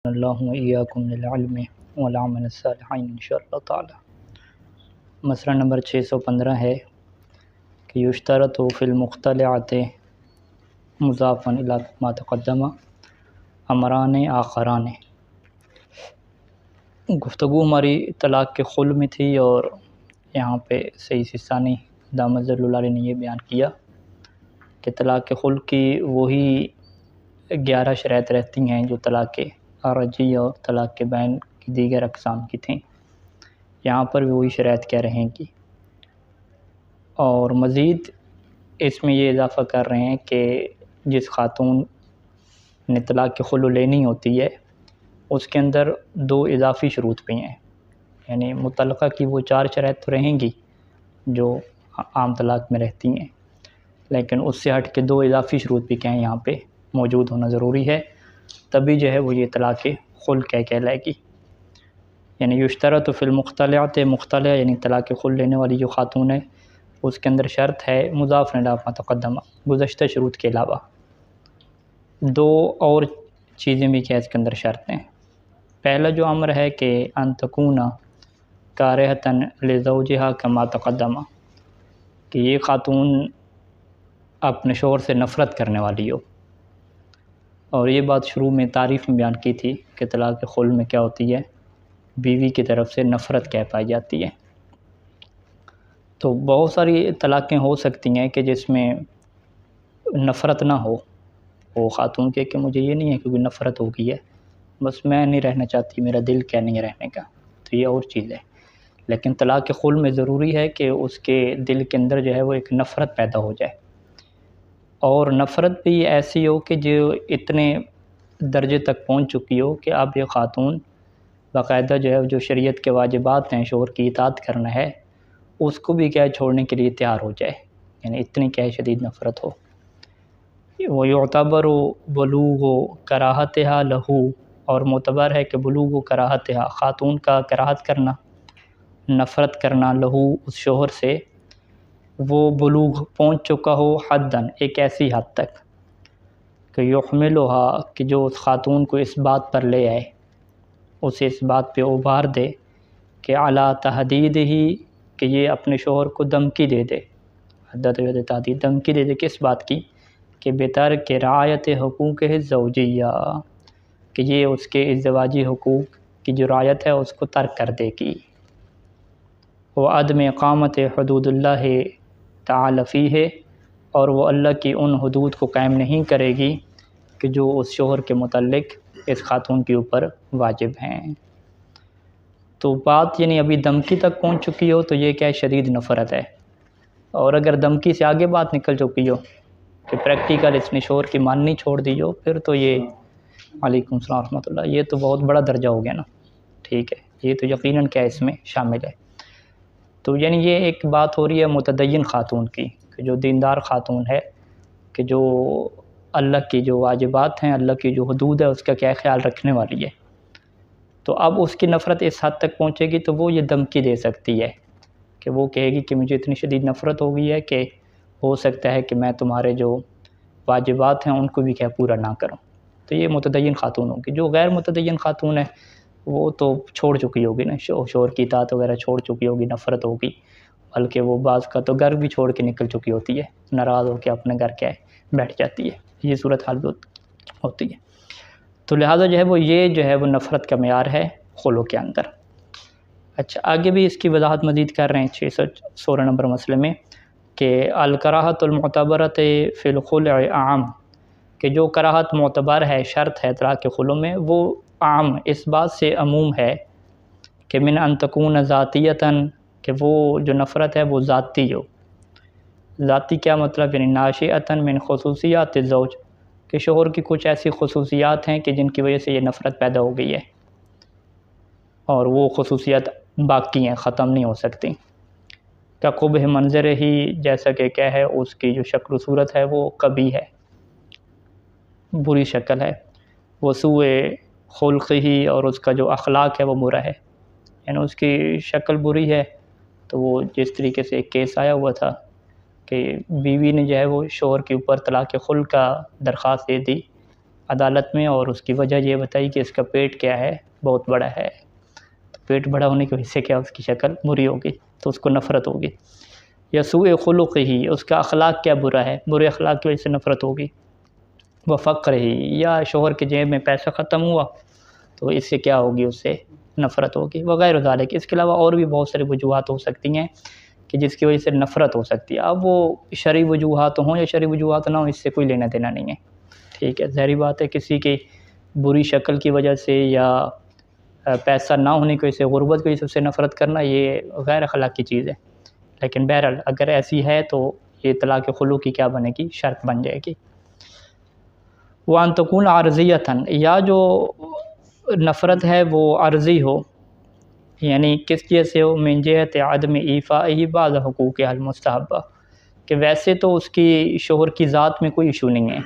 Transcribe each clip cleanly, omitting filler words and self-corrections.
اللہ وإیاکم للعلم والعمل الصالحین انشاءاللہ تعالی۔ مسئلہ نمبر 615 ہے کہ یشترط فی المختلعۃ مضافا الی ما تقدم امران آخران۔ گفتگو ہماری طلاق کے خلع میں تھی، اور یہاں پہ سید سیستانی دامت ظل العالی نے یہ بیان کیا کہ طلاق کے خلع کی وہی 11 شرائط رہتی ہیں جو طلاق رجعی اور طلاق کے بائن کی دیگر اقسام کی تھیں، یہاں پر بھی وہی شرائط کہہ رہے ہیں کہ اور مزید اس میں یہ اضافہ کر رہے ہیں کہ جس خاتون نے طلاق کے خلع لینی ہوتی ہے اس کے اندر 2 اضافی شروط بھی ہیں، یعنی مطلقہ کی وہ 4 شرائط تو رہیں گی جو عام طلاق میں رہتی ہیں، لیکن اس سے ہٹ کے 2 اضافی شروط بھی کہیں یہاں پہ موجود ہونا ضروری ہے، تبھی جو ہے وہ یہ طلاق خلع کہلائے گی۔ یعنی یشترط فی المختلعۃ، مختلع یعنی طلاق خلع لینے والی جو خاتون ہے اس کے اندر شرط ہے مضاف الی ما تقدم، گزشتہ شروط کے علاوہ 2 اور چیزیں بھی کیا اس کے اندر شرط ہیں۔ پہلا جو امر ہے کہ ان تکون کارہۃ لزوجہا کما تقدم، کہ یہ خاتون اپنے شوہر سے نفرت کرنے والی ہو، اور یہ بات شروع میں تعریف میں بیان کی تھی کہ طلاق خلع میں کیا ہوتی ہے، بیوی کی طرف سے نفرت کیا پائی جاتی ہے۔ تو بہت ساری طلاقیں ہو سکتی ہیں کہ جس میں نفرت نہ ہو، وہ خاتون کہ مجھے یہ نہیں ہے کہ کوئی نفرت ہو گئی ہے، بس میں نہیں رہنا چاہتی، میرا دل کیا نہیں رہنے کا، تو یہ اور چیز ہے۔ لیکن طلاق خلع میں ضروری ہے کہ اس کے دل کے اندر جو ہے وہ ایک نفرت پیدا ہو جائے، اور نفرت بھی ایسی ہو کہ جو اتنے درجے تک پہنچ چکی ہو کہ اب یہ خاتون باقاعدہ جو ہے جو شریعت کے واجبات ہیں، شوہر کی اطاعت کرنا ہے، اس کو بھی کیا چھوڑنے کے لیے تیار ہو جائے، یعنی اتنی کیا شدید نفرت ہو۔ وَيُعْتَبَرُ بُلُوغُ كَرَاهَتِهَا لَهُ، اور معتبر ہے کہ بلوغ کراہتها، خاتون کا کراہت کرنا، نفرت کرنا، لہو اس شوہر سے، وہ بلوغ پہنچ چکا ہو حداً ایک ایسی حد تک کہ یحملها، کہ جو اس خاتون کو اس بات پر لے آئے، اسے اس بات پہ ابھار دے کہ علی تحدید ہی، کہ یہ اپنے شوہر کو دھمکی دے دے، حدت تحدید دھمکی دے دے کس بات کی، کہ بترک رعایت حقوق الزوجیہ، کہ یہ اس کے ازدواجی حقوق کی جو رعایت ہے اس کو ترک کر دے گی، وعدم اقامت حدود اللہ تعالی فیہ، اور وہ اللہ کی ان حدود کو قائم نہیں کرے گی کہ جو اس شوہر کے متعلق اس خاتون کے اوپر واجب ہیں۔ تو بات یعنی ابھی دھمکی تک پہنچ چکی ہو تو یہ کیا شدید نفرت ہے، اور اگر دھمکی سے آگے بات نکل چکی ہو کہ پریکٹیکل اس نے شوہر کی ماننی چھوڑ دی ہو، پھر تو یہ علیکم السلام ورحمۃ اللہ، یہ تو بہت بڑا درجہ ہو گیا نا، ٹھیک ہے، یہ تو یقیناً کیا اس میں شامل ہے۔ تو یعنی یہ ایک بات ہو رہی ہے متدین خاتون کی، کہ جو دیندار خاتون ہے، کہ جو اللہ کی جو واجبات ہیں، اللہ کی جو حدود ہے اس کا کیا خیال رکھنے والی ہے، تو اب اس کی نفرت اس حد تک پہنچے گی تو وہ یہ دھمکی دے سکتی ہے کہ وہ کہے گی کہ مجھے اتنی شدید نفرت ہو گئی ہے کہ ہو سکتا ہے کہ میں تمہارے جو واجبات ہیں ان کو بھی کیا پورا نہ کروں، تو یہ متدین خاتون ہوگی۔ جو غیر متدین خاتون ہے وہ تو چھوڑ چکی ہوگی نا، شوہر کی اطاعت وغیرہ چھوڑ چکی ہوگی، نفرت ہوگی، بلکہ وہ بعض کا تو گھر بھی چھوڑ کے نکل چکی ہوتی ہے، ناراض ہو کے اپنے گھر کیا ہے بیٹھ جاتی ہے، یہ صورتحال ہوتی ہے۔ تو لہٰذا جو ہے وہ یہ جو ہے وہ نفرت کا معیار ہے خلع کے اندر۔ اچھا، آگے بھی اس کی وضاحت مزید کر رہے ہیں 616 نمبر مسئلے میں کہ الکراہۃ المعتبرۃ فی الخلع عام، کہ جو کراہت معتبر ہے، شرط ہے طلاق کے خلع میں، وہ عام اس بات سے عموم ہے کہ من ان تکون ذاتیتاً، کہ وہ جو نفرت ہے وہ ذاتی ہو۔ ذاتی کیا مطلب، یعنی ناشئۃً من خصوصیات الزوج، کہ شوہر کی کچھ ایسی خصوصیات ہیں کہ جن کی وجہ سے یہ نفرت پیدا ہو گئی ہے، اور وہ خصوصیات باقی ہیں، ختم نہیں ہو سکتی۔ کا قبح منظر ہی، جیسا کہ کیا ہے اس کی جو شکل و صورت ہے وہ قبیح ہے، بری شکل ہے، وہ سوء خلق ہی، اور اس کا جو اخلاق ہے وہ برا ہے، یعنی اس کی شکل بری ہے۔ تو وہ جس طریقے سے ایک کیس آیا ہوا تھا کہ بیوی نے جو ہے وہ شوہر کے اوپر طلاق خلع کا درخواست دے دی عدالت میں، اور اس کی وجہ یہ بتائی کہ اس کا پیٹ کیا ہے، بہت بڑا ہے، تو پیٹ بڑا ہونے کی وجہ سے کیا اس کی شکل بری ہوگی، تو اس کو نفرت ہوگی۔ یا سوء خلق ہی، اس کا اخلاق کیا برا ہے، برے اخلاق کی وجہ سے نفرت ہوگی۔ وہ فقر ہی، یا شوہر کے جیب میں پیسہ ختم ہوا تو اس سے کیا ہوگی، اس سے نفرت ہوگی، وغیرہ ذالک۔ اس کے علاوہ اور بھی بہت ساری وجوہات ہو سکتی ہیں کہ جس کی وجہ سے نفرت ہو سکتی ہے۔ اب وہ شرعی وجوہات ہوں یا شرعی وجوہات نہ ہوں، اس سے کوئی لینا دینا نہیں ہے، ٹھیک ہے۔ ظاہری بات ہے کسی کی بری شکل کی وجہ سے یا پیسہ نہ ہونے کی وجہ سے، غربت کی وجہ سے اس سے نفرت کرنا یہ غیر اخلاقی چیز ہے، لیکن بہرحال اگر ایسی ہے تو یہ طلاق خلوع کی کیا بنے گی، شرط بن جائے گی۔ وَأَن تَكُونَ عَرْضِيَّةً، یا جو نفرت ہے وہ عرضی ہو، یعنی کس چیز سے ہو، من جہت عدم ایفائہ بعض حقوق المستحبہ، کہ ویسے تو اس کی شوہر کی ذات میں کوئی ایشو نہیں ہے،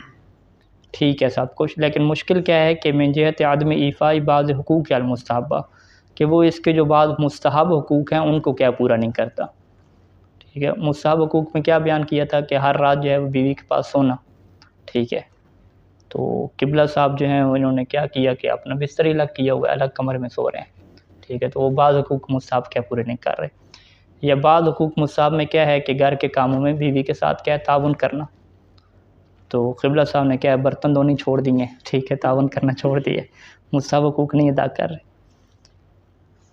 ٹھیک ہے سب کچھ، لیکن مشکل کیا ہے کہ من جہت عدم ایفاء بعض حقوق المستحبہ، کہ وہ اس کے جو بعض مستحب حقوق ہیں ان کو کیا پورا نہیں کرتا، ٹھیک ہے۔ مستحب حقوق میں کیا بیان کیا تھا کہ ہر رات جو ہے وہ بیوی کے پاس سونا، ٹھیک ہے۔ تو قبلہ صاحب جو ہیں انہوں نے کیا کیا کہ اپنا بستر الگ کیا ہوا ہے، الگ کمرے میں سو رہے ہیں، ٹھیک ہے، تو وہ بعض حقوق مستحب کیا پورے نہیں کر رہے۔ یا بعض حقوق مستحب میں کیا ہے کہ گھر کے کاموں میں بیوی کے ساتھ کیا ہے، تعاون کرنا، تو قبلہ صاحب نے کیا ہے، برتن دھونی چھوڑ دیے، ٹھیک ہے، تعاون کرنا چھوڑ دیے، مستحب حقوق نہیں ادا کر رہے۔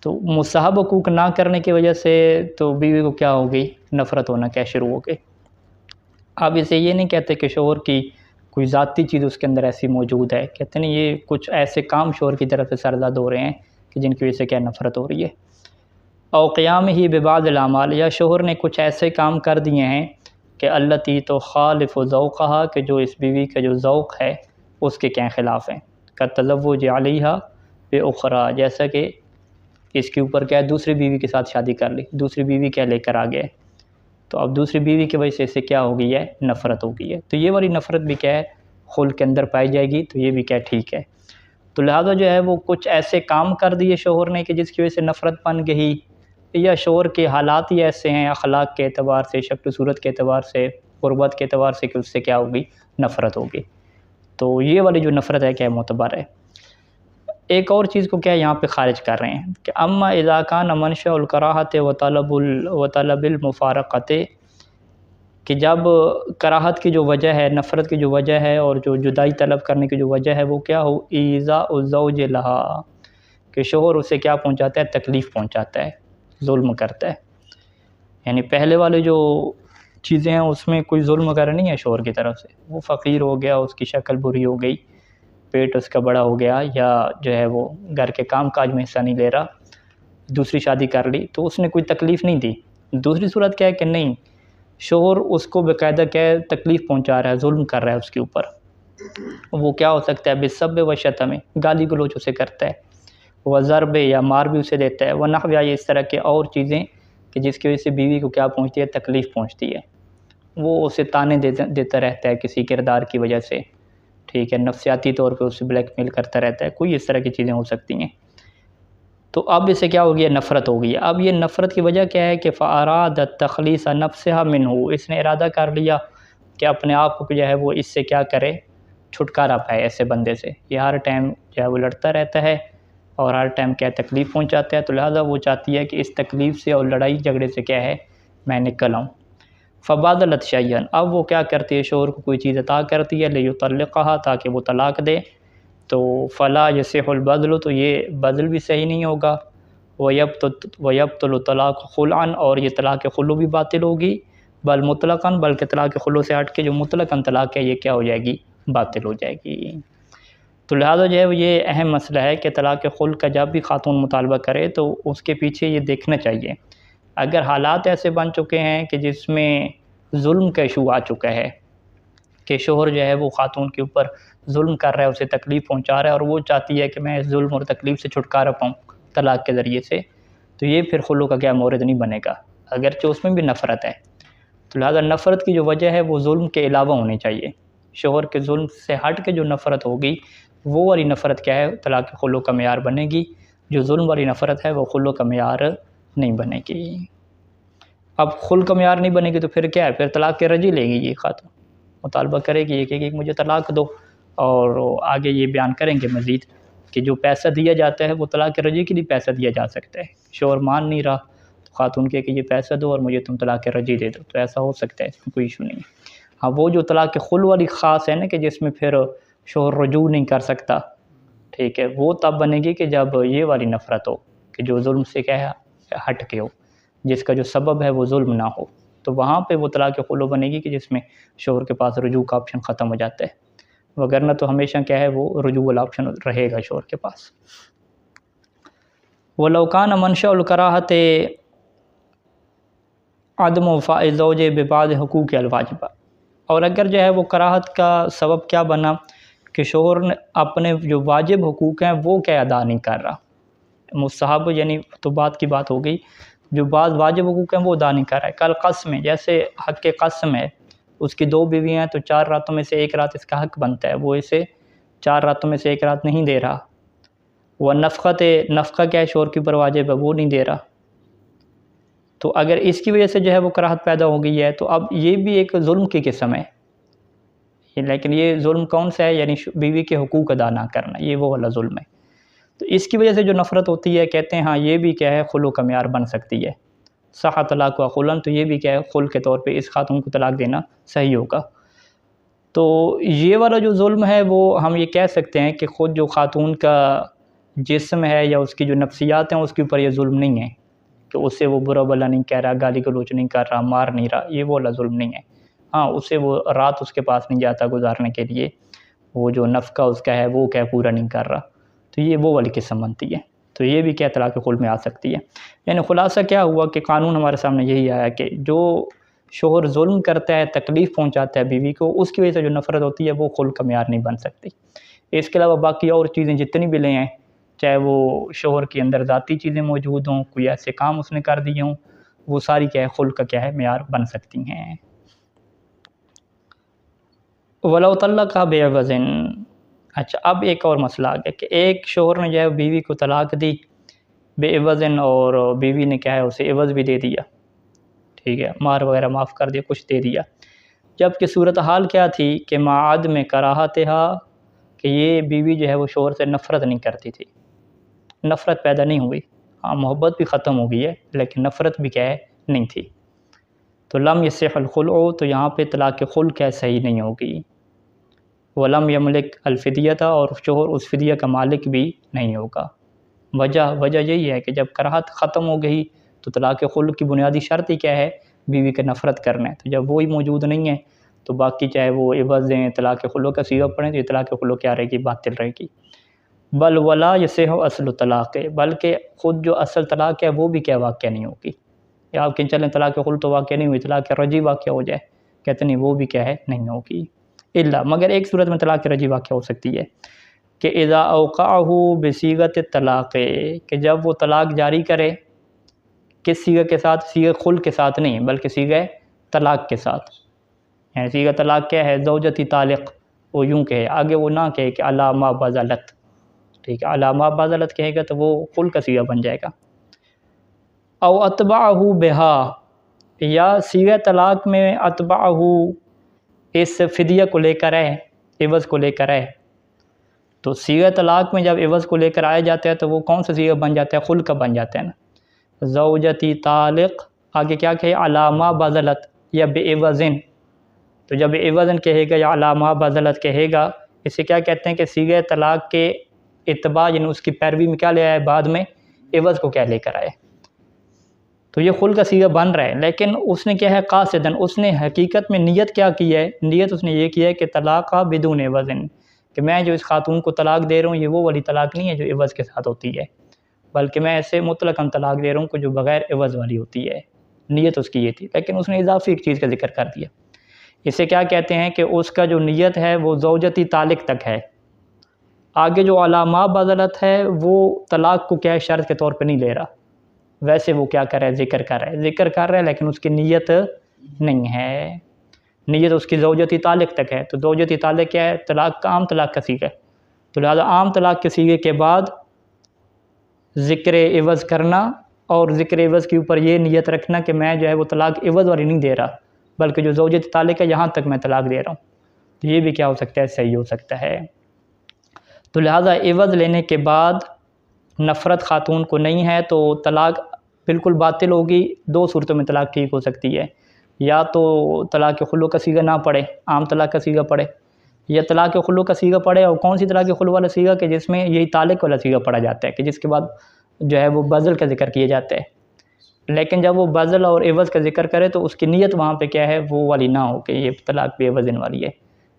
تو مستحب حقوق نہ کرنے کی وجہ سے تو بیوی کو کیا ہو گئی، نفرت ہونا کیا شروع ہو گئی۔ اب اسے یہ نہیں کہتے کہ شوہر کی کوئی ذاتی چیز اس کے اندر ایسی موجود ہے، کہتے ہیں یہ کچھ ایسے کام شوہر کی طرف سے سرزد ہو رہے ہیں کہ جن کی وجہ سے کیا نفرت ہو رہی ہے۔ او قیام ہی ببعض الاعمال، یا شوہر نے کچھ ایسے کام کر دیے ہیں کہ التی تو خالف و ذوقہا، کہ جو اس بیوی کا جو ذوق ہے اس کے کیا خلاف ہیں، کا تزوج علیہا باخری، جیسا کہ اس کے اوپر کیا ہے، دوسری بیوی کے ساتھ شادی کر لی، دوسری بیوی کیا لے کر آ گئے، تو اب دوسری بیوی کی وجہ سے اسے کیا ہو گئی ہے، نفرت ہو گئی ہے، تو یہ والی نفرت بھی کیا ہے، خلق کے اندر پائی جائے گی، تو یہ بھی کیا ٹھیک ہے۔ تو لہذا جو ہے وہ کچھ ایسے کام کر دیے شوہر نے کہ جس کی وجہ سے نفرت بن گئی، یا شوہر کے حالات ہی ایسے ہیں اخلاق کے اعتبار سے، شکل و صورت کے اعتبار سے، قربت کے اعتبار سے، کہ اس سے کیا ہوگی، نفرت ہوگی، تو یہ والی جو نفرت ہے کیا معتبر ہے۔ ایک اور چیز کو کیا یہاں پہ خارج کر رہے ہیں کہ اما اذا کان منشأ الکراہۃ وطلب المفارقۃ، کہ جب کراہت کی جو وجہ ہے، نفرت کی جو وجہ ہے، اور جو جدائی طلب کرنے کی جو وجہ ہے وہ کیا ہو، ایذاء الزوج لہا، کہ شوہر اسے کیا پہنچاتا ہے، تکلیف پہنچاتا ہے، ظلم کرتا ہے۔ یعنی پہلے والے جو چیزیں ہیں اس میں کوئی ظلم وغیرہ نہیں ہے شوہر کی طرف سے، وہ فقیر ہو گیا، اس کی شکل بری ہو گئی، پیٹ اس کا بڑا ہو گیا، یا جو ہے وہ گھر کے کام کاج میں حصہ نہیں لے رہا، دوسری شادی کر لی تو اس نے کوئی تکلیف نہیں دی۔ دوسری صورت کیا ہے کہ نہیں، شوہر اس کو باقاعدہ کیا ہے، تکلیف پہنچا رہا ہے، ظلم کر رہا ہے اس کے اوپر، وہ کیا ہو سکتا ہے، بالسب و شتم، گالی گلوچ اسے کرتا ہے، وہ ضرب یا مار بھی اسے دیتا ہے، وہ نحو یا اس طرح کے اور چیزیں کہ جس کی وجہ سے بیوی کو کیا پہنچتی ہے، تکلیف پہنچتی ہے، وہ اسے تانے دیتا رہتا ہے کسی کردار کی وجہ سے، ٹھیک ہے، نفسیاتی طور پہ اسے بلیک میل کرتا رہتا ہے، کوئی اس طرح کی چیزیں ہو سکتی ہیں۔ تو اب اسے کیا ہو گیا، نفرت ہو گئی۔ اب یہ نفرت کی وجہ کیا ہے کہ فَأَرَادَ تَخْلِيصَ نَفْسِهَا مِنْهُ، اس نے ارادہ کر لیا کہ اپنے آپ کو جو ہے وہ اس سے کیا کرے، چھٹکارا پائے ایسے بندے سے، یہ ہر ٹائم جو ہے وہ لڑتا رہتا ہے اور ہر ٹائم کیا تکلیف پہنچاتا ہے، تو لہٰذا وہ چاہتی ہے کہ اس تکلیف سے اور لڑائی جھگڑے سے کیا ہے، میں نکل آؤں۔ فَبَادَلَتْ شَيْئًا، اب وہ کیا کرتی ہے، شوہر کو کوئی چیز عطا کرتی ہے، لِيُطَلِّقَهَا، تاکہ وہ طلاق دے، تو فلا يصح البدل، تو یہ بدل بھی صحیح نہیں ہوگا، وَيَبْطُلُ طلاق خلعًا، اور یہ طلاق خلو بھی باطل ہوگی، بل مطلقاً، بلکہ طلاق خلو سے ہٹ کے جو مطلقاً طلاق ہے یہ کیا ہو جائے گی، باطل ہو جائے گی۔ تو لہٰذا جو ہے یہ اہم مسئلہ ہے کہ طلاق خلع کا جب بھی خاتون مطالبہ کرے تو اس کے پیچھے یہ دیکھنا چاہیے، اگر حالات ایسے بن چکے ہیں کہ جس میں ظلم کا ایشو آ چکا ہے کہ شوہر جو ہے وہ خاتون کے اوپر ظلم کر رہا ہے، اسے تکلیف پہنچا رہا ہے، اور وہ چاہتی ہے کہ میں اس ظلم اور تکلیف سے چھٹکارا پاؤں طلاق کے ذریعے سے، تو یہ پھر خلو کا کیا مورد نہیں بنے گا، اگرچہ اس میں بھی نفرت ہے۔ تو لہٰذا نفرت کی جو وجہ ہے وہ ظلم کے علاوہ ہونی چاہیے، شوہر کے ظلم سے ہٹ کے جو نفرت ہوگی وہ والی نفرت کیا ہے، طلاق خلو کا معیار بنے گی، جو ظلم والی نفرت ہے وہ خلو کا معیار نہیں بنے گی۔ اب خلع کا معیار نہیں بنے گی تو پھر کیا ہے، پھر طلاق کے رجی لے گی، یہ خاتون مطالبہ کرے گی، یہ کہے گی کہ مجھے طلاق دو، اور آگے یہ بیان کریں گے مزید کہ جو پیسہ دیا جاتا ہے وہ طلاق رجعی کے لیے پیسہ دیا جا سکتا ہے. شوہر مان نہیں رہا تو خاتون کہے کہ یہ پیسہ دو اور مجھے تم طلاق رجعی دے دو، تو ایسا ہو سکتا ہے، اس میں کوئی ایشو نہیں ہے. ہاں وہ جو طلاق خلع والی خاص ہے نا کہ جس میں پھر شوہر رجوع نہیں کر سکتا، ٹھیک ہے، وہ تب بنے گی کہ جب یہ والی نفرت ہو کہ جو ظلم سے کیا ہے ہٹ کے ہو، جس کا جو سبب ہے وہ ظلم نہ ہو، تو وہاں پہ وہ طلاق خلع بنے گی کہ جس میں شوہر کے پاس رجوع کا آپشن ختم ہو جاتا ہے. وگرنہ تو ہمیشہ کیا ہے وہ رجوع والا آپشن رہے گا شوہر کے پاس. وَلَوْ كَانَ مَنْشَأُ الْكَرَاهَةِ عدم وفاء الزوج ببعض حقوق الواجبہ، اور اگر جو ہے وہ کراہت کا سبب کیا بنا کہ شوہر نے اپنے جو واجب حقوق ہیں وہ کیا ادا نہیں کر رہا، مستحب یعنی تو بات کی بات ہو گئی، جو بعض واجب حقوق ہیں وہ ادا نہیں کر رہا ہے. کل قسم ہے، جیسے حق قسم ہے، اس کی 2 بیویاں ہیں تو 4 راتوں میں سے 1 رات اس کا حق بنتا ہے، وہ اسے 4 راتوں میں سے 1 رات نہیں دے رہا. وہ نفقہ کیا ہے شوہر کے اوپر واجب ہے وہ نہیں دے رہا. تو اگر اس کی وجہ سے جو ہے وہ کراہت پیدا ہو گئی ہے تو اب یہ بھی ایک ظلم کی قسم ہے. لیکن یہ ظلم کون سا ہے؟ یعنی بیوی کے حقوق ادا نہ کرنا، یہ وہ والا ظلم ہے. تو اس کی وجہ سے جو نفرت ہوتی ہے کہتے ہیں ہاں یہ بھی کیا ہے خلع کا معیار بن سکتی ہے. صح طلاق و خلن، تو یہ بھی کیا ہے خلع کے طور پہ اس خاتون کو طلاق دینا صحیح ہوگا. تو یہ والا جو ظلم ہے وہ ہم یہ کہہ سکتے ہیں کہ خود جو خاتون کا جسم ہے یا اس کی جو نفسیات ہیں اس کے اوپر یہ ظلم نہیں ہے کہ اسے وہ برا بلا نہیں کہہ رہا، گالی گلوچ نہیں کر رہا، مار نہیں رہا، یہ وہ والا ظلم نہیں ہے. ہاں اسے وہ رات اس کے پاس نہیں جاتا گزارنے کے لیے، وہ جو نفقہ اس کا ہے وہ کیا پورا نہیں کر رہا، تو یہ وہ والی قسم بنتی ہے. تو یہ بھی کیا طلاق خلع میں آ سکتی ہے. یعنی خلاصہ کیا ہوا کہ قانون ہمارے سامنے یہی آیا کہ جو شوہر ظلم کرتا ہے، تکلیف پہنچاتا ہے بیوی کو، اس کی وجہ سے جو نفرت ہوتی ہے وہ خلع کا معیار نہیں بن سکتی. اس کے علاوہ باقی اور چیزیں جتنی بھی لیں ہیں، چاہے وہ شوہر کے اندر ذاتی چیزیں موجود ہوں، کوئی ایسے کام اس نے کر دیے ہوں، وہ ساری کیا ہے خلع کا کیا ہے معیار بن سکتی ہیں. وَلَوْ طَلَّقَهَا بِعِوَضٍ، اچھا اب ایک اور مسئلہ آ گیا کہ ایک شوہر نے جو ہے بیوی کو طلاق دی بِعِوَضٍ، اور بیوی نے کیا ہے اسے عوض بھی دے دیا، ٹھیک ہے، مہر وغیرہ معاف کر دیا، کچھ دے دیا. جبکہ صورتحال کیا تھی کہ مع عدم کراہتها، کہ یہ بیوی جو ہے وہ شوہر سے نفرت نہیں کرتی تھی، نفرت پیدا نہیں ہوئی. ہاں محبت بھی ختم ہو گئی ہے لیکن نفرت بھی کیا ہے نہیں تھی. تو لم یصح الخلع، تو یہاں پہ طلاق خلع کیا صحیح نہیں ہوگی. ولم یملک الفدیۃ، اور شوہر اس فدیہ کا مالک بھی نہیں ہوگا. وجہ یہی ہے کہ جب کراہت ختم ہو گئی تو طلاق خلع کی بنیادی شرط ہی کیا ہے بیوی کا نفرت کرنا ہے. تو جب وہی موجود نہیں ہے تو باقی چاہے وہ عوض دیں، طلاق خلع کا صیغہ پڑھیں، تو یہ طلاق خلع کیا رہے گی باطل رہے گی. بل ولا یصح اصل طلاق، بلکہ خود جو اصل طلاق ہے وہ بھی کیا واقع نہیں ہوگی. یا آپ کہ چلیں طلاق خلع تو واقع نہیں ہوئی، طلاق رجعی واقع ہو جائے، کہتے نہیں وہ بھی کیا ہے نہیں ہوگی. الا مگر ایک صورت میں طلاق رجعی واقع ہو سکتی ہے کہ اذا اوقعہ بصیغۃ الطلاق، کہ جب وہ طلاق جاری کرے کس صیغہ کے ساتھ؟ صیغہ خلع کے ساتھ نہیں بلکہ صیغہ طلاق کے ساتھ. یعنی صیغہ طلاق کیا ہے زوجتی طالق، وہ یوں کہے، آگے وہ نہ کہے کہ علی ما بذلت، ٹھیک ہے، علی ما بذلت کہے گا تو وہ خلع کا صیغہ بن جائے گا. او اتبعہ بہا، یا صیغہ طلاق میں اتبعہ اس فدیہ کو لے کر آئے، عوض کو لے کر آئے. تو صیغہ طلاق میں جب عوض کو لے کر آیا جاتا ہے تو وہ کون سا صیغہ بن جاتا ہے؟ خلع کا بن جاتا ہے نا. زوجتی طالق، آگے کیا کہے علی ما بذلت یا بعوض، تو جب عوض کہے گا یا علی ما بذلت کہے گا، اسے کیا کہتے ہیں کہ صیغہ طلاق کے اتباع یعنی اس کی پیروی میں کیا لے آئے، بعد میں عوض کو کیا لے کر آئے. تو یہ خلع کا صیغہ بن رہا ہے، لیکن اس نے کیا ہے قاصداً، اس نے حقیقت میں نیت کیا کی ہے؟ نیت اس نے یہ کی ہے کہ طلاق بدون عوض، کہ میں جو اس خاتون کو طلاق دے رہا ہوں یہ وہ والی طلاق نہیں ہے جو عوض کے ساتھ ہوتی ہے، بلکہ میں ایسے مطلقاً طلاق دے رہا ہوں کہ جو بغیر عوض والی ہوتی ہے. نیت اس کی یہ تھی، لیکن اس نے اضافی ایک چیز کا ذکر کر دیا. اسے کیا کہتے ہیں کہ اس کا جو نیت ہے وہ زوجتی طالق تک ہے. آگے جو علی ما بذلت ہے وہ طلاق کو کیا ہے شرط کے طور پہ نہیں لے رہا، ویسے وہ کیا کر رہا ہے ذکر کر رہا ہے لیکن اس کی نیت نہیں ہے. نیت اس کی زوجتی طالق تک ہے. تو زوجتی طالق کیا ہے؟ طلاق کا عام طلاق کا صیغہ ہے. تو لہٰذا عام طلاق کے صیغے کے بعد ذکر عوض کرنا، اور ذکر عوض کے اوپر یہ نیت رکھنا کہ میں جو ہے وہ طلاق عوض والی نہیں دے رہا بلکہ جو زوجتی طالق ہے یہاں تک میں طلاق دے رہا ہوں. تو یہ بھی کیا ہو سکتا ہے، صحیح ہو سکتا ہے۔ تو لہٰذا عوض لینے کے بعد نفرت خاتون کو نہیں ہے تو طلاق بالکل باطل ہوگی۔ دو صورتوں میں طلاق ٹھیک ہو سکتی ہے، یا تو طلاق خلو کا صیغہ نہ پڑے، عام طلاق کا صیغہ پڑے، یا طلاق خلو کا صیغہ پڑے، اور کون سی طلاق خلو والا صیغہ کہ جس میں یہی طالق والا صیغہ پڑا جاتا ہے، کہ جس کے بعد جو ہے وہ بذل کا ذکر کیا جاتا ہے۔ لیکن جب وہ بذل اور عوض کا ذکر کرے تو اس کی نیت وہاں پہ کیا ہے، وہ والی نہ ہو کہ یہ طلاق بے عوض والی ہے،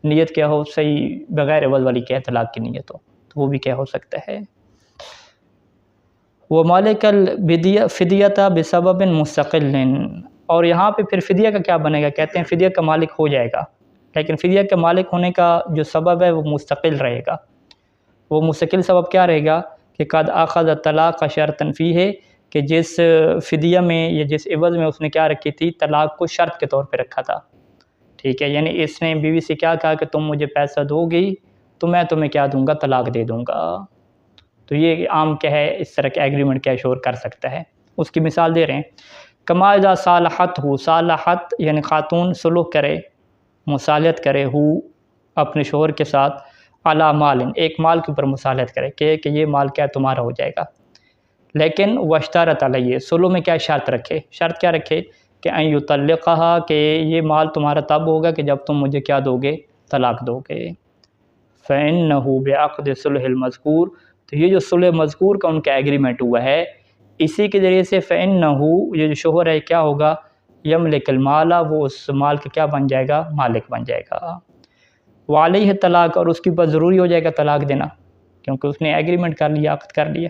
نیت کیا ہو، صحیح بغیر عوض والی کیا ہے، طلاق کی نیت ہو، تو وہ بھی کیا ہو سکتا ہے۔ وَمَالِكَ الْفِدْيَةَ بِسَبَبٍ مُسْتَقِلٍ، اور یہاں پہ پھر فدیہ کا کیا بنے گا، کہتے ہیں فدیہ کا مالک ہو جائے گا، لیکن فدیہ کا مالک ہونے کا جو سبب ہے وہ مستقل رہے گا۔ وہ مستقل سبب کیا رہے گا کہ قد اخذ الطلاق شرطا فیہ، کہ جس فدیہ میں یا جس عوض میں اس نے کیا رکھی تھی، طلاق کو شرط کے طور پہ رکھا تھا، ٹھیک ہے، یعنی اس نے بیوی سے کیا کہا کہ تم مجھے پیسہ دو گی تو میں تمہیں کیا دوں گا، طلاق دے دوں گا۔ تو یہ عام کیا ہے، اس طرح کے ایگریمنٹ کیا شور کر سکتا ہے۔ اس کی مثال دے رہے ہیں، کما اذا صالحت ہو، صالحت یعنی خاتون صلح کرے، مصالحت کرے، ہو اپنے شوہر کے ساتھ، علی مال، ایک مال کے اوپر مصالحت کرے کہ یہ مال کیا تمہارا ہو جائے گا، لیکن واشترط علیہ، صلح میں کیا شرط رکھے، شرط کیا رکھے کہ ان یطلقھا، کہ یہ مال تمہارا تب ہوگا کہ جب تم مجھے کیا دو گے، طلاق دو گے۔ فإنہ بعقد صلح المذکور، تو یہ جو صلح مذکور کا ان کا ایگریمنٹ ہوا ہے، اسی کے ذریعے سے فإنہ، یہ جو شوہر ہے کیا ہوگا، یملک المال، وہ اس مال کا کیا بن جائے گا، مالک بن جائے گا۔ وعلیہ طلاق، اور اس کے اوپر ضروری ہو جائے گا طلاق دینا، کیونکہ اس نے ایگریمنٹ کر لیا، عقد کر لیا۔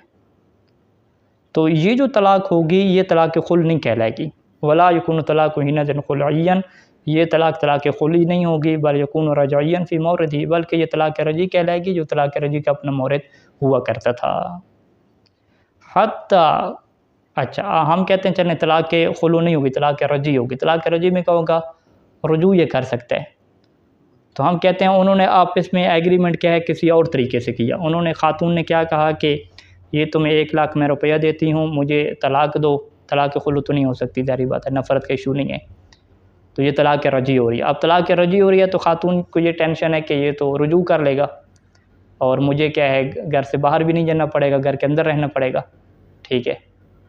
تو یہ جو طلاق ہوگی یہ طلاق خل نہیں کہلائے گی، ولا یکون طلاق حینئذ خلعیا، یہ طلاق خلی نہیں ہوگی، بل یکون رجعیا فی موردہ، بلکہ یہ طلاق رجعی کہلائے گی، جو طلاق رجعی کا اپنا مورد ہوا کرتا تھا۔ حتیٰ، اچھا ہم کہتے ہیں چلیں طلاق خلو نہیں ہوگی، طلاق رجعی ہوگی، طلاق رجعی میں کیا ہوگا، رجوع یہ کر سکتا ہے۔ تو ہم کہتے ہیں انہوں نے آپس میں ایگریمنٹ کیا ہے کسی اور طریقے سے کیا، انہوں نے، خاتون نے کیا کہا کہ یہ تمہیں 1,00,000 میں روپیہ دیتی ہوں، مجھے طلاق دو، طلاق خلو تو نہیں ہو سکتی، ظاہری بات ہے، نفرت کا ایشو نہیں ہے، تو یہ طلاق رجعی ہو رہی ہے۔ اب طلاق رجعی ہو رہی ہے تو خاتون کو یہ ٹینشن ہے کہ یہ تو رجوع کر لے گا، اور مجھے کیا ہے، گھر سے باہر بھی نہیں جانا پڑے گا، گھر کے اندر رہنا پڑے گا، ٹھیک ہے،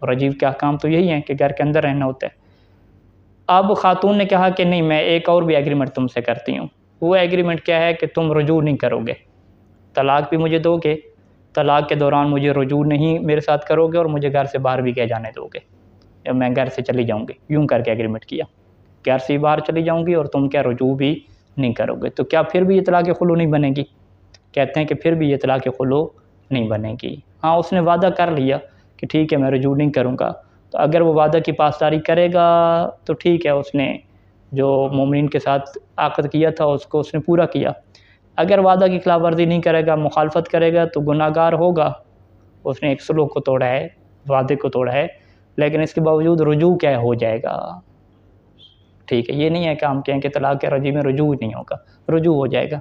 رجعی کے احکام تو یہی ہیں کہ گھر کے اندر رہنا ہوتا ہے۔ اب خاتون نے کہا کہ نہیں، میں ایک اور بھی ایگریمنٹ تم سے کرتی ہوں، وہ ایگریمنٹ کیا ہے کہ تم رجوع نہیں کرو گے، طلاق بھی مجھے دو گے، طلاق کے دوران مجھے رجوع نہیں میرے ساتھ کرو گے، اور مجھے گھر سے باہر بھی کیا جانے دو گے، یا میں گھر سے چلی جاؤں گی، یوں کر کے ایگریمنٹ کیا، گھر سے باہر چلی جاؤں گی اور تم کیا رجوع بھی نہیں کرو گے، تو کیا پھر بھی یہ طلاق خلو نہیں بنے گی؟ کہتے ہیں کہ پھر بھی یہ طلاق خلو نہیں بنے گی۔ ہاں اس نے وعدہ کر لیا کہ ٹھیک ہے میں رجوع نہیں کروں گا، تو اگر وہ وعدہ کی پاسداری کرے گا تو ٹھیک ہے، اس نے جو مومنین کے ساتھ عقد کیا تھا اس کو اس نے پورا کیا۔ اگر وعدہ کی خلاف ورزی نہیں کرے گا، مخالفت کرے گا تو گناہ گار ہوگا، اس نے ایک صلح کو توڑا ہے، وعدے کو توڑا ہے، لیکن اس کے باوجود رجوع کیا ہو جائے گا، ٹھیک ہے، یہ نہیں ہے کہ ہم کہیں کہ طلاق رجعی میں رجوع نہیں ہوگا، رجوع ہو جائے گا۔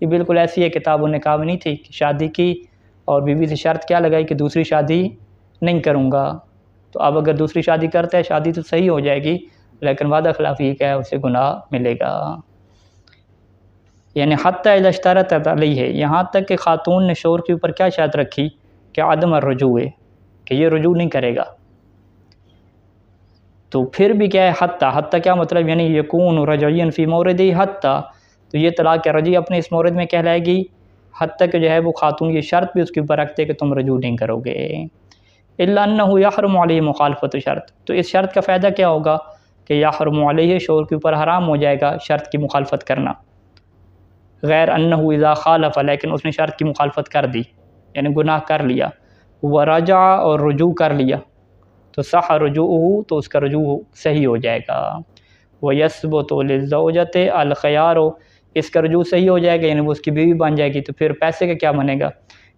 یہ بالکل ایسی ہے کتاب و نکاح میں نہیں تھی کہ شادی کی اور بیوی سے شرط کیا لگائی کہ دوسری شادی نہیں کروں گا، تو اب اگر دوسری شادی کرتا ہے شادی تو صحیح ہو جائے گی، لیکن وعدہ خلافی کیا ہے، اسے گناہ ملے گا۔ یعنی حتیٰ اذا اشترط علیہ، یہاں تک کہ خاتون نے شوہر کے اوپر کیا شرط رکھی کہ عدم الرجوع، کہ یہ رجوع نہیں کرے گا، تو پھر بھی کیا ہے، حتیٰ کیا مطلب، یعنی یکون رجعیا فی موردی، حتیٰ، تو یہ طلاق رجعی اپنے اس مورد میں کہلائے گی، حتیٰ کہ جو ہے وہ خاتون یہ شرط بھی اس کے اوپر رکھتے کہ تم رجوع نہیں کرو گے۔ الا انہ یحرم علیہ مخالفت شرط، تو اس شرط کا فائدہ کیا ہوگا کہ یحرم علیہ، شوہر کے اوپر حرام ہو جائے گا شرط کی مخالفت کرنا، غیر انہ اذا خالف، لیکن اس نے شرط کی مخالفت کر دی، یعنی گناہ کر لیا، ورجع، اور رجوع کر لیا، تو صح رجوعہ، تو اس کا رجوع صحیح ہو جائے گا۔ ویثبت للزوجۃ الخیار، اس کا رجوع صحیح ہو جائے گا، یعنی وہ اس کی بیوی بن جائے گی، تو پھر پیسے کا کیا بنے گا؟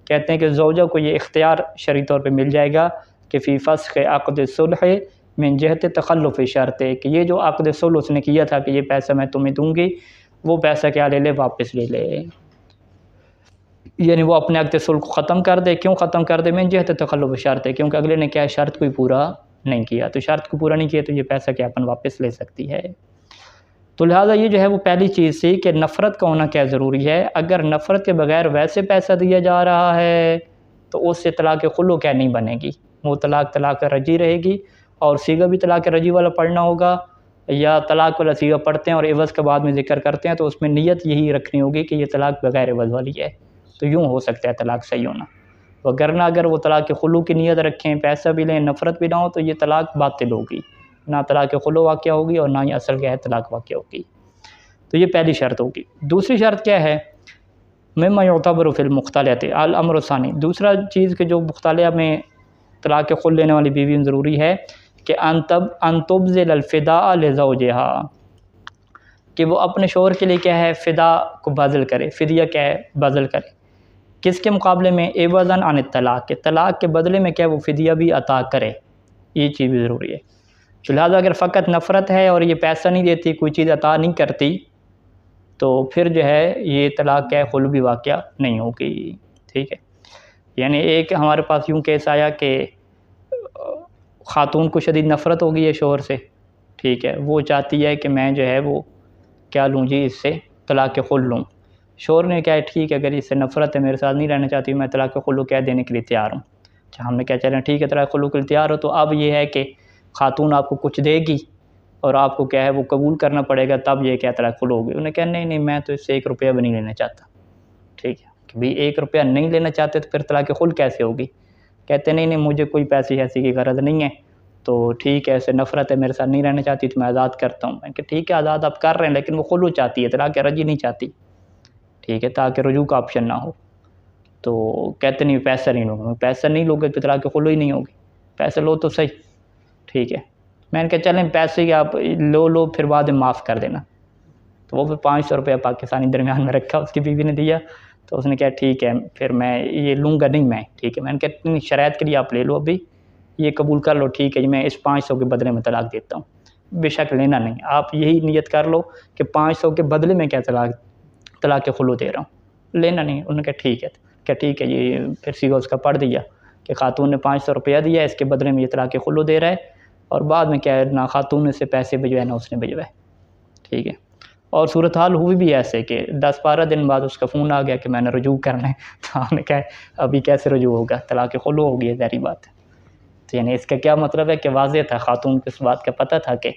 کہتے ہیں کہ زوجہ کو یہ اختیار شرعی طور پہ مل جائے گا کہ فی فسخ عقد صلح من جہت تخلف شرط، کہ یہ جو عقد صلح اس نے کیا تھا کہ یہ پیسہ میں تمہیں دوں گی، وہ پیسہ کیا لے لے، واپس لے لے، یعنی وہ اپنے عقد صلح کو ختم کر دے۔ کیوں ختم کر دے؟ من جہت تخلف شرط، کیونکہ اگلے نے کیا شرط کوئی پورا نہیں کیا، تو شرط کو پورا نہیں کیا تو یہ پیسہ کیا اپن واپس لے سکتی ہے۔ تو لہٰذا یہ جو ہے وہ پہلی چیز تھی کہ نفرت کا ہونا کیا ضروری ہے. اگر نفرت کے بغیر ویسے پیسہ دیا جا رہا ہے تو اس سے طلاق خلو کیا نہیں بنے گی, وہ طلاق رجی رہے گی. اور سیغہ بھی طلاق رجی والا پڑھنا ہوگا, یا طلاق والا سیغہ پڑھتے ہیں اور عوض کا بعد میں ذکر کرتے ہیں تو اس میں نیت یہی رکھنی ہوگی کہ یہ طلاق بغیر عوض والی ہے, تو یوں ہو سکتا ہے طلاق صحیح ہونا. وگرنہ اگر وہ طلاق خلو کی نیت رکھیں, پیسہ بھی لیں, نفرت بھی نہ ہو, تو یہ طلاق باطل ہوگی, نہ طلاق خلو واقع ہوگی اور نہ ہی اصل کیا ہے طلاق واقع ہوگی. تو یہ پہلی شرط ہوگی. دوسری شرط کیا ہے, مما یعتبر فی المختلط الامر الثانی, دوسرا چیز کہ جو مختلع میں طلاق خل لینے والی بیوی میں ضروری ہے کہ ان تبذل الفداء لزوجها, کہ وہ اپنے شوہر کے لیے کیا ہے فدا کو بذل کرے, فدیہ کیا ہے بذل کرے, کس کے مقابلے میں, عوضاً عن الطلاق, کہ طلاق کے بدلے میں کیا وہ فدیہ بھی عطا کرے, یہ چیز بھی ضروری ہے. تو لہٰذا اگر فقط نفرت ہے اور یہ پیسہ نہیں دیتی, کوئی چیز عطا نہیں کرتی, تو پھر جو ہے یہ طلاق کیا ہے خلو بھی واقعہ نہیں ہوگی. ٹھیک ہے, یعنی ایک ہمارے پاس یوں کیس آیا کہ خاتون کو شدید نفرت ہو گئی ہے شوہر سے, ٹھیک ہے, وہ چاہتی ہے کہ میں جو ہے وہ کیا لوں جی, اس سے طلاق خل لوں. شوہر نے کہا ٹھیک ہے, اگر اس سے نفرت ہے, میرے ساتھ نہیں رہنا چاہتی, میں طلاق خلو کیا دینے کے لیے تیار ہوں. اچھا, ہم نے کیا چلیں ٹھیک ہے طلاق خلو کے لیے تیار ہو, تو اب یہ ہے کہ خاتون آپ کو کچھ دے گی اور آپ کو کیا ہے وہ قبول کرنا پڑے گا, تب یہ کیا طلاق خلو ہوگی. انہوں نے کہا نہیں میں تو اس سے 1 روپیہ بھی نہیں لینا چاہتا. ٹھیک ہے کہ بھئی 1 روپیہ نہیں لینا چاہتے تو پھر طلاق خل کیسے ہوگی. کہتے نہیں مجھے کوئی پیسے ایسی کی غرض نہیں ہے, تو ٹھیک ہے ایسے نفرت ہے, میرے ساتھ نہیں رہنا چاہتی تو میں آزاد کرتا ہوں. میں کہ ٹھیک ہے آزاد آپ کر رہے ہیں, لیکن وہ خلو چاہتی ہے, طلاق رجی نہیں چاہتی. ٹھیک ہے, تاکہ رجوع کا آپشن نہ ہو. تو کہتے نہیں پیسہ نہیں لوں, پیسہ نہیں لوگے تو طلاق خلو ہی نہیں ہوگی, پیسہ لو تو صحیح. ٹھیک ہے, میں نے کہا چلیں پیسے ہی آپ لو پھر بعد میں معاف کر دینا. تو وہ پھر 500 روپیہ پاکستانی درمیان میں رکھا, اس کی بیوی نے دیا, تو اس نے کہا ٹھیک ہے پھر میں یہ لوں گا نہیں میں. ٹھیک ہے, میں نے کہا شرائط کے لیے آپ لے لو, ابھی یہ قبول کر لو, ٹھیک ہے میں اس 500 کے بدلے میں طلاق دیتا ہوں. بے شک لینا نہیں, آپ یہی نیت کر لو کہ 500 کے بدلے میں کیا طلاق خلو دے رہا ہوں, لینا نہیں. انہوں نے کہا ٹھیک ہے, کہ ٹھیک ہے, یہ پھر سیگا اس کا پڑھ دیا کہ خاتون نے 500 روپیہ دیا, اس کے بدلے میں یہ طلاق خلو دے رہا ہے, اور بعد میں کیا ہے نہ خاتون نے سے پیسے بھجوائے نہ اس نے بھجوائے. ٹھیک ہے, اور صورتحال ہوئی بھی ایسے کہ 10-12 دن بعد اس کا فون آ گیا کہ میں نے رجوع کرنا ہے. تو ہم نے کہا ابھی کیسے رجوع ہوگا, طلاق خلو ہو گئی, ظاہری بات ہے. تو یعنی اس کا کیا مطلب ہے کہ واضح تھا, خاتون کو اس بات کا پتہ تھا کہ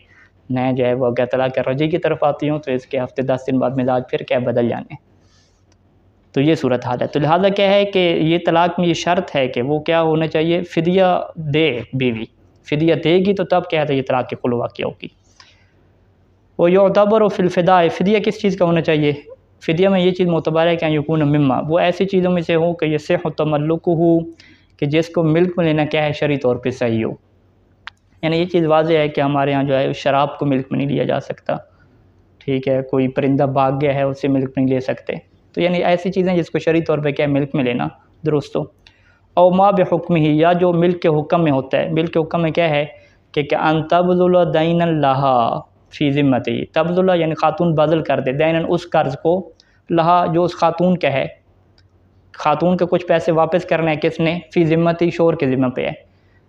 میں جو ہے وہ اگر طلاق رجعی کی طرف آتی ہوں تو اس کے ہفتے 10 دن بعد مزاج پھر کیا بدل جانے. تو یہ صورتحال ہے. تو لہٰذا کیا ہے کہ یہ طلاق میں یہ شرط ہے کہ وہ کیا ہونا چاہیے, فدیہ دے بیوی, فدیہ دے گی تو تب کیا ہے یہ طلاق خلو واقع ہوگی. وہ یعتبر فی الفداء, فدیہ کس چیز کا ہونا چاہیے, فدیہ میں یہ چیز معتبر ہے کہ یکون مما, وہ ایسی چیزوں میں سے ہو کہ یصح تملکہ, کہ جس کو ملک میں لینا کیا ہے شرعی طور پہ صحیح ہو. یعنی یہ چیز واضح ہے کہ ہمارے ہاں جو ہے شراب کو ملک میں نہیں لیا جا سکتا. ٹھیک ہے, کوئی پرندہ بھاگ گیا ہے اسے ملک نہیں لے سکتے. تو یعنی ایسی چیزیں جس کو شرعی طور پہ کیا ہے ملک میں لینا درست ہو. او ما بحکم ہی, یا جو ملک کے حکم میں ہوتا ہے. ملک کے حکم میں کیا ہے کہ ان تبذل دینا لہا فی ذمتی, تبذل یعنی خاتون بذل کر دے, دینا اس قرض کو, لہا جو اس خاتون کا ہے, خاتون کے کچھ پیسے واپس کرنے ہیں کس نے, فی ذمتی شوہر کے ذمہ پہ ہے.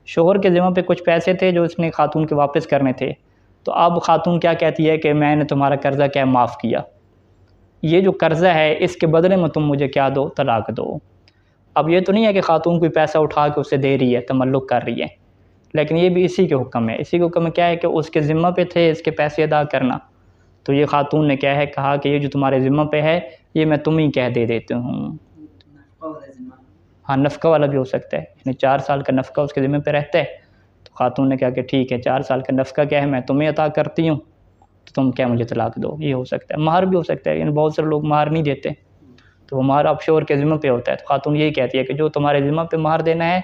شوہر کے ذمہ پہ کچھ پیسے تھے جو اس نے خاتون کے واپس کرنے تھے, تو اب خاتون کیا کہتی ہے کہ میں نے تمہارا قرضہ کیا معاف کیا, یہ جو قرضہ ہے اس کے بدلے میں تم مجھے کیا دو, طلاق دو. اب یہ تو نہیں ہے کہ خاتون کوئی پیسہ اٹھا کے اسے دے رہی ہے, تملک کر رہی ہے, لیکن یہ بھی اسی کے حکم ہے. اسی کے حکم میں کیا ہے کہ اس کے ذمہ پہ تھے اس کے پیسے ادا کرنا, تو یہ خاتون نے کیا ہے کہا کہ یہ جو تمہارے ذمہ پہ ہے یہ میں تم ہی کہہ دے دیتے ہوں. ہاں نفقہ والا بھی ہو سکتا ہے, یعنی 4 سال کا نفقہ اس کے ذمہ پہ رہتا ہے, تو خاتون نے کہا کہ ٹھیک ہے 4 سال کا نفقہ کیا ہے میں تمہیں عطا کرتی ہوں, تو تم کیا مجھے طلاق دو. یہ ہو سکتا ہے. مہر بھی ہو سکتا ہے, یعنی بہت سارے لوگ مہر نہیں دیتے, تو وہ مہر اب شوہر کے ذمہ پہ ہوتا ہے, تو خاتون یہی کہتی ہے کہ جو تمہارے ذمہ پہ مہر دینا ہے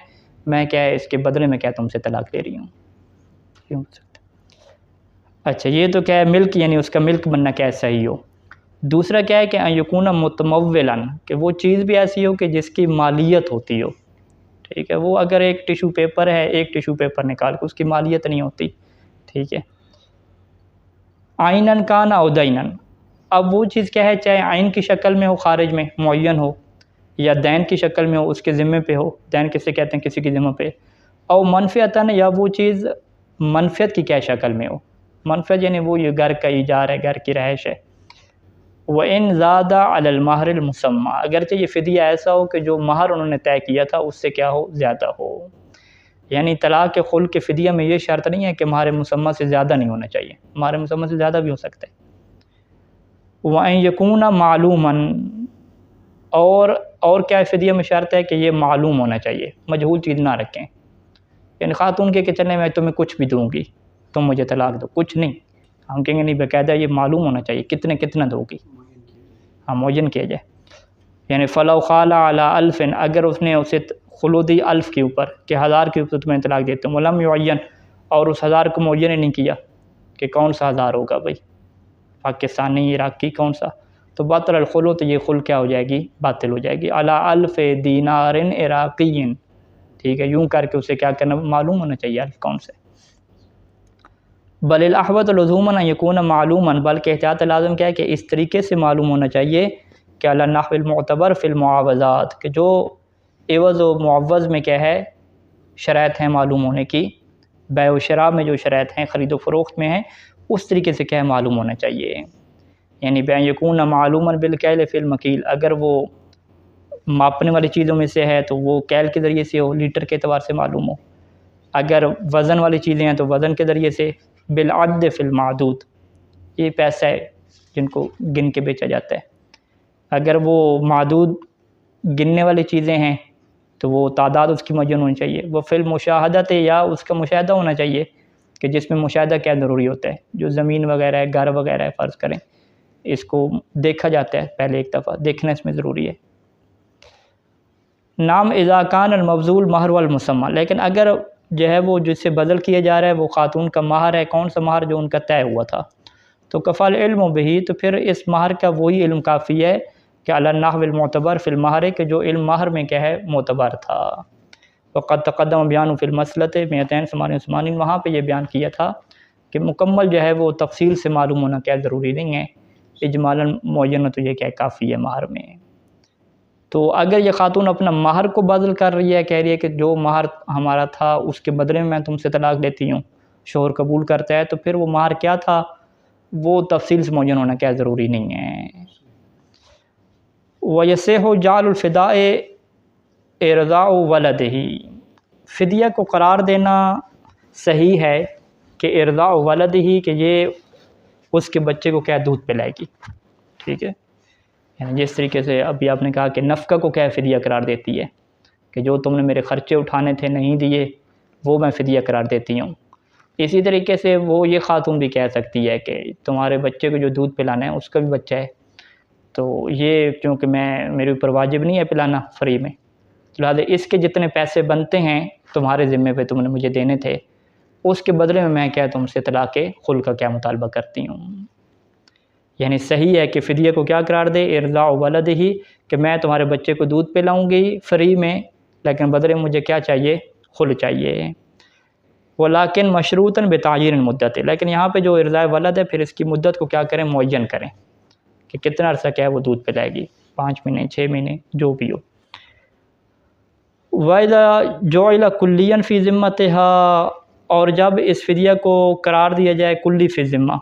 میں کیا ہے اس کے بدلے میں کیا تم سے طلاق لے رہی ہوں. یہ ہو سکتا ہے. اچھا, یہ تو کیا ہے ملک, یعنی اس کا ملک بننا کیا ہے صحیح ہو. دوسرا کیا ہے کہ یکون متمولا, کہ وہ چیز بھی ایسی ہو کہ جس کی مالیت ہوتی ہو. ٹھیک ہے, وہ اگر ایک ٹیشو پیپر ہے, ایک ٹیشو پیپر نکال کے اس کی مالیت نہیں ہوتی. ٹھیک ہے, عینن کان او دینن, اب وہ چیز کیا ہے چاہے عین کی شکل میں ہو خارج میں معین ہو, یا دین کی شکل میں ہو اس کے ذمے پہ ہو, دین کسے کہتے ہیں کسی کے ذمہ پہ, او منفعتاً, یا وہ چیز منفعت کی کیا شکل میں ہو, منفج یعنی وہ یہ گھر کا ایجار ہے، گھر کی رہائش ہے۔ وَإِن زَادَ عَلَى الْمَهْرِ الْمُسَمَّى، اگرچہ یہ فدیہ ایسا ہو کہ جو مہر انہوں نے طے کیا تھا اس سے کیا ہو، زیادہ ہو۔ یعنی طلاق خلع کے فدیہ میں یہ شرط نہیں ہے کہ مہر مسمى سے زیادہ نہیں ہونا چاہیے، مہر مسمى سے زیادہ بھی ہو سکتا ہے۔ وَأَن يَكُونَ مَعْلُومًا، اور کیا فدیہ میں شرط ہے کہ یہ معلوم ہونا چاہیے، مجہول چیز نہ رکھیں۔ یعنی خاتون کے چلنے میں تمہیں کچھ بھی دوں گی، تم مجھے طلاق دو، کچھ نہیں، ہم کہیں گے نہیں، باقاعدہ یہ معلوم ہونا چاہیے کتنا دو گی، ہم معین کیا جائے۔ یعنی فَلَوْ خَالَ عَلَىٰ أَلْفٍ، اگر اس نے اسے خلو دی 1000 کے اوپر کہ 1000 کے اوپر تمہیں طلاق دیتے ہوں، وَلَمْ يُعَيَّن، اور اس 1000 کو معین نہیں کیا کہ کون سا 1000 ہوگا بھائی، پاکستانی عراقی کون سا، تو باطل الخلو، تو یہ خلع کیا ہو جائے گی، باطل ہو جائے گی۔ عَلَىٰ أَلْفِ دِینَارٍ عِرَاقِيٍّ، ٹھیک ہے، یوں کر کے اسے کیا کرنا، معلوم ہونا چاہیے الف کون سے۔ بل الاحوط لزوما ان یکون معلوما، بلکہ احتیاط لازم کیا ہے کہ اس طریقے سے معلوم ہونا چاہیے کہ علی النحو المعتبر فی المعاوضات، کہ جو عوض و معوض میں کیا ہے، شرائط ہیں معلوم ہونے کی، بیع و شراء میں جو شرائط ہیں، خرید و فروخت میں ہیں، اس طریقے سے کیا ہے، معلوم ہونا چاہیے۔ یعنی بیع یکون معلوما بالکیل فی المکیل، اگر وہ ماپنے والی چیزوں میں سے ہے تو وہ کیل کے ذریعے سے ہو، لیٹر کے اعتبار سے معلوم ہو، اگر وزن والی چیزیں ہیں تو وزن کے ذریعے سے، بالعد فی المعدود، یہ پیسہ ہے جن کو گن کے بیچا جاتا ہے، اگر وہ معدود گننے والی چیزیں ہیں تو وہ تعداد اس کی معین ہونی چاہیے۔ وہ فی المشاہدت، یا اس کا مشاہدہ ہونا چاہیے، کہ جس میں مشاہدہ کیا ضروری ہوتا ہے، جو زمین وغیرہ ہے، گھر وغیرہ ہے، فرض کریں اس کو دیکھا جاتا ہے پہلے ایک دفعہ، دیکھنا اس میں ضروری ہے۔ نام اذا کان المبذول مہر والمسمى، لیکن اگر جو ہے وہ جس سے بدل کیا جا رہا ہے وہ خاتون کا مہر ہے، کون سا مہر، جو ان کا طے ہوا تھا، تو کفل علم بہی، تو پھر اس مہر کا وہی علم کافی ہے کہ علی النحو المعتبر فی المہر، کہ جو علم مہر میں کیا ہے، معتبر تھا۔ وقد تقدم بیان فی المسلۃ 288، وہاں پہ یہ بیان کیا تھا کہ مکمل جو ہے وہ تفصیل سے معلوم ہونا کیا ضروری نہیں ہے، اجمالاً معین تو یہ کیا کافی ہے مہر میں۔ تو اگر یہ خاتون اپنا مہر کو بدل کر رہی ہے، کہہ رہی ہے کہ جو مہر ہمارا تھا اس کے بدلے میں تم سے طلاق لیتی ہوں، شوہر قبول کرتا ہے، تو پھر وہ مہر کیا تھا وہ تفصیل سے معین ہونا کیا ضروری نہیں ہے۔ وَيَصِحُّ جَعْلُ الْفِدَاءِ إِرْضَاءُ وَلَدِهِ، فدیہ کو قرار دینا صحیح ہے کہ ارضاء ولدہ، کہ یہ اس کے بچے کو کیا دودھ پلائے گی، ٹھیک ہے، یعنی جس طریقے سے ابھی آپ نے کہا کہ نفقہ کو کیا فدیہ قرار دیتی ہے، کہ جو تم نے میرے خرچے اٹھانے تھے نہیں دیے وہ میں فدیہ قرار دیتی ہوں، اسی طریقے سے وہ یہ خاتون بھی کہہ سکتی ہے کہ تمہارے بچے کو جو دودھ پلانا ہے اس کا بھی بچہ ہے، تو یہ چونکہ میرے اوپر واجب نہیں ہے پلانا فری میں، لہٰذا اس کے جتنے پیسے بنتے ہیں تمہارے ذمے پہ تم نے مجھے دینے تھے، اس کے بدلے میں کیا تم سے طلاق خلع کا کیا مطالبہ کرتی ہوں۔ یعنی صحیح ہے کہ فدیہ کو کیا قرار دے، ارضاء ولدہ، کہ میں تمہارے بچے کو دودھ پلاؤں گی فری میں، لیکن بدلے مجھے کیا چاہیے، خلع چاہیے۔ ولیکن مشروطاً بتعیین المدت، لیکن یہاں پہ جو ارضاء ولد ہے پھر اس کی مدت کو کیا کریں، معین کریں کہ کتنا عرصہ کیا ہے وہ دودھ پلائے گی، 5 مہینے، 6 مہینے، جو بھی ہو۔ وَإِذَا جُعِلَ كُلِّيًّا فِي ذِمَّتِهَا، اور جب اس فدیہ کو قرار دیا جائے کلی فی ذمہ،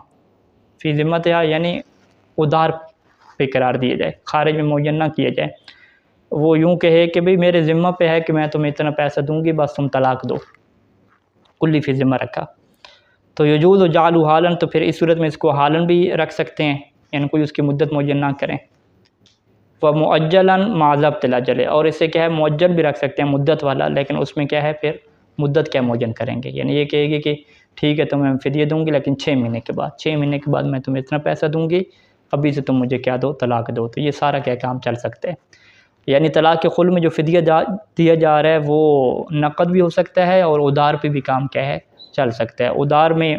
فی ذمتها یعنی ادھار پہ قرار دیا جائے، خارج میں معین نہ کیا جائے، وہ یوں کہے کہ بھئی میرے ذمہ پہ ہے کہ میں تمہیں اتنا پیسہ دوں گی، بس تم طلاق دو، کلی فی ذمہ رکھا، تو یجوز جعلہ حالاً، تو پھر اس صورت میں اس کو حالاً بھی رکھ سکتے ہیں، یعنی کوئی اس کی مدت معین نہ کریں۔ وَمُؤَجَّلًا مَعَ ضَبْطِ الْأَجَلِ، اور اسے کیا ہے مؤجل بھی رکھ سکتے ہیں، مدت والا، لیکن اس میں کیا ہے پھر مدت کیا معین کریں گے، یعنی یہ کہے گی کہ ٹھیک ہے تمہیں فدیہ دوں گی لیکن 6 مہینے کے بعد، 6 مہینے کے بعد میں تمہیں اتنا پیسہ دوں گی، ابھی سے تم مجھے کیا دو، طلاق دو، تو یہ سارا کیا کام چل سکتا ہے۔ یعنی طلاق خلع میں جو فدیہ دیا جا رہا ہے وہ نقد بھی ہو سکتا ہے اور ادھار پہ بھی کام کیا ہے چل سکتا ہے، ادھار میں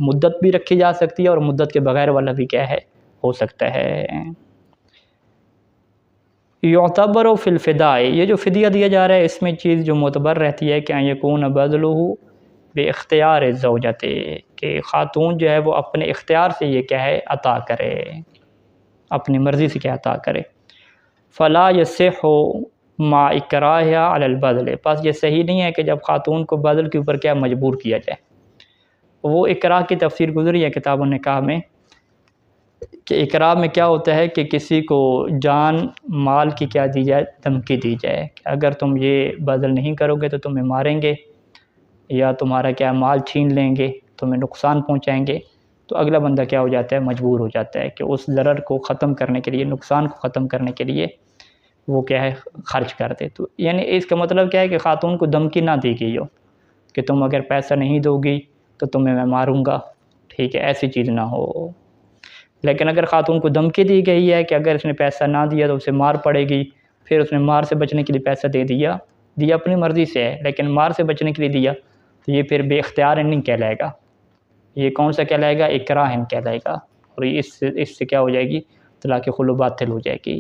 مدت بھی رکھی جا سکتی ہے اور مدت کے بغیر والا بھی کیا ہے ہو سکتا ہے۔ یعتبر فی الفداء، یہ جو فدیہ دیا جا رہا ہے اس میں چیز جو معتبر رہتی ہے کہ ان یکون بذلہ باختیار الزوجۃ، کہ خاتون جو ہے وہ اپنے اختیار سے یہ کیا ہے عطا کرے، اپنی مرضی سے کیا عطا کرے۔ فلا یصح مع اکراہها علی البذل، پس یہ صحیح نہیں ہے کہ جب خاتون کو بذل کے اوپر کیا مجبور کیا جائے۔ وہ اکراہ کی تفسیر گزری ہے کتاب النکاح میں کہ اکراہ میں کیا ہوتا ہے کہ کسی کو جان مال کی کیا دی جائے، دھمکی دی جائے کہ اگر تم یہ بذل نہیں کرو گے تو تمہیں ماریں گے یا تمہارا کیا مال چھین لیں گے، تمہیں نقصان پہنچائیں گے. تو اگلا بندہ کیا ہو جاتا ہے، مجبور ہو جاتا ہے کہ اس ضرر کو ختم کرنے کے لیے، نقصان کو ختم کرنے کے لیے وہ کیا ہے خرچ کر دے. تو یعنی اس کا مطلب کیا ہے کہ خاتون کو دھمکی نہ دی گئی ہو کہ تم اگر پیسہ نہیں دو گی تو تمہیں میں ماروں گا، ٹھیک ہے، ایسی چیز نہ ہو. لیکن اگر خاتون کو دھمکی دی گئی ہے کہ اگر اس نے پیسہ نہ دیا تو اسے مار پڑے گی، پھر اس نے مار سے بچنے کے لیے پیسہ دے دیا اپنی مرضی سے ہے لیکن مار سے بچنے کے لیے دیا، تو یہ پھر بے اختیار نہیں کہلائے گا، یہ کون سا کہلائے گا، اکراہ کہلائے گا. اور اس سے کیا ہو جائے گی، طلاق خلع باطل ہو جائے گی.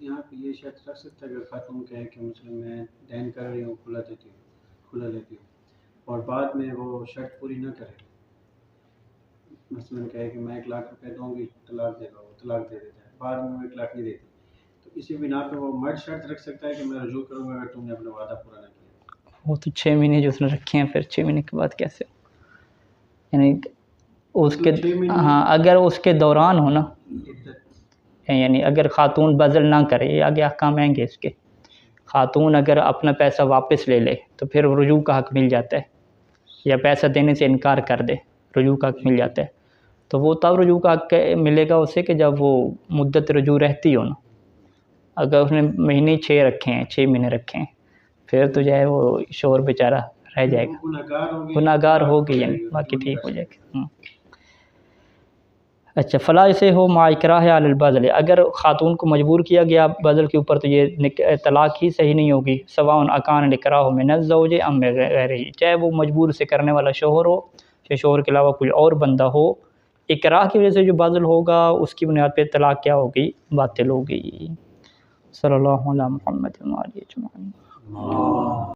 یہاں پہ یہ شرط رکھ سکتا ہے اگر خاتون کہے کہ مثلا میں دین کر رہی ہوں، کھلا لیتی ہوں اور بعد میں وہ شرط پوری نہ کرے، مثلا کہے کہ میں 1 لاکھ روپے دوں گی، طلاق دے دو، طلاق دے دیتا ہے، بعد میں وہ 1 لاکھ نہیں دیتی، تو اسی بنا پہ وہ مرد شرط رکھ سکتا ہے کہ میں رجوع کروں گا اگر تم نے اپنا وعدہ پورا نہ کیا. وہ تو 6 مہینے جو اس نے رکھے ہیں، پھر 6 مہینے کے بعد کیسے، یعنی اس کے ہاں اگر اس کے دوران ہو نا، یعنی اگر خاتون بذل نہ کرے، آگے احکام آئیں گے اس کے، خاتون اگر اپنا پیسہ واپس لے لے تو پھر رجوع کا حق مل جاتا ہے، یا پیسہ دینے سے انکار کر دے رجوع کا حق مل جاتا ہے. تو وہ تب رجوع کا حق ملے گا اسے کہ جب وہ مدت رجوع رہتی ہو نا. اگر اس نے مہینے 6 رکھے ہیں، 6 مہینے رکھے ہیں، پھر تو جو ہے وہ شوہر بیچارہ رہ جائے گا، گناہگار ہوگی، یعنی باقی ٹھیک ہو جائے گا. اچھا، فلا اسے ہو ما اکراہ علی البذل، اگر خاتون کو مجبور کیا گیا بذل کے اوپر تو یہ طلاق ہی صحیح نہیں ہوگی. سواء اکان الاکراہ من الزوج ام غیرہ، چاہے وہ مجبور سے کرنے والا شوہر ہو یا شوہر کے علاوہ کوئی اور بندہ ہو، اکراہ کی وجہ سے جو بذل ہوگا اس کی بنیاد پہ طلاق کیا ہوگی، باطل ہوگی. صلی اللہ علیہ محمد و آلہ اجمعین.